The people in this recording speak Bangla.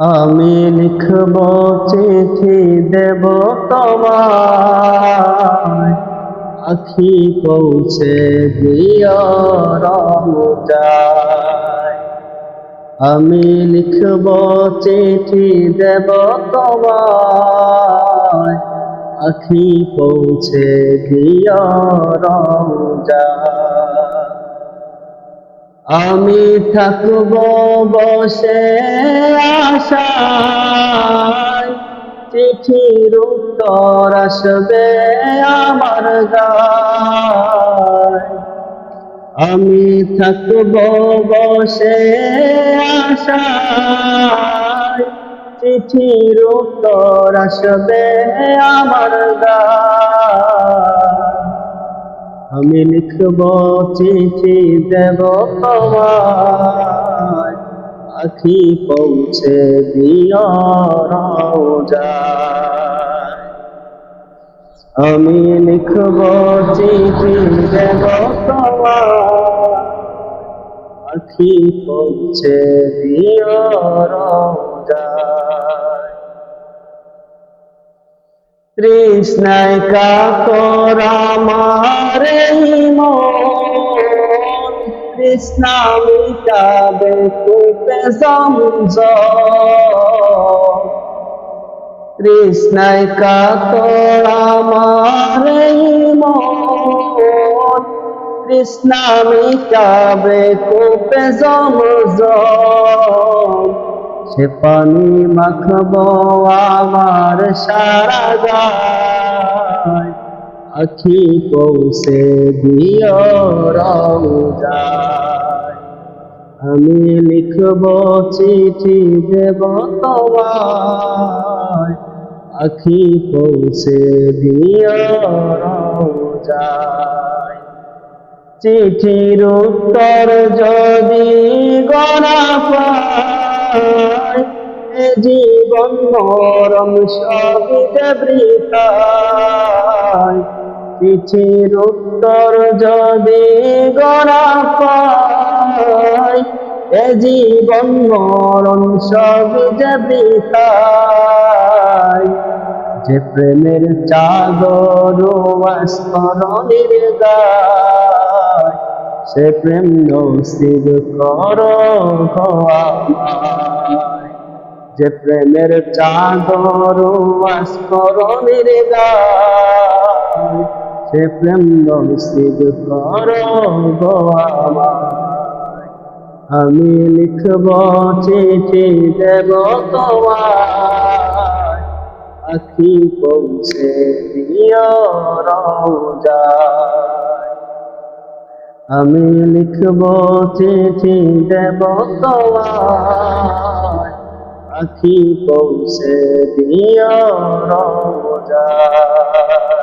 আমি লিখব চিঠি দেব তোমায়, আখি পৌঁছে দিও রওজায়। আমি লিখব চিঠি দেব তোমায়, আখি পৌঁছে দিও রওজায়। আমি থাকব বসে আশায়, চিঠির উত্তর আসবে আমার গায়। আমি থাকব বসে আশায়, চিঠির উত্তর আসবে আমার গায়। আমি লিখব চিঠি দেব তোমায়, আখি পৌঁছে দিও রওজায়। আমি লিখব চিঠি দেব তোমায়, আখি পৌঁছে দিও রওজায়। তৃষ্ণায় কাতর আমার এই মন, তৃষ্ণা মিটাবে কূপে জমজম। তৃষ্ণায় কাতর আমার এই মন, তৃষ্ণা মিটাবে কূপে জমজম। সে পানি মাখবো আমার সারা গায়, আখি পৌঁছে দিও রওজায়। আমি লিখব চিঠি দেব তোমায়, আখি পৌঁছে দিও রওজায়। চিঠির উত্তর যদি গড়া পায়, এ জীবন মরণ সবই যে বৃথায়। চিঠির উত্তর যদি গড়া পায়, এ জীবন মরণ সবই যে বৃথায়। যে প্রেমের চাদর আস্তরণের গায়, সে প্রেম নসিব করো গো আমায়। যে প্রেমের চাদর আস্তরণের গায়, সে প্রেম নসিব করো গো আমায়। আমি লিখব চিঠি দেব তোমায়, আখি পৌঁছে দিও রওজায়। আমি লিখব চিঠি দেব তোমায়, আখি পৌঁছে দিও রওজায়।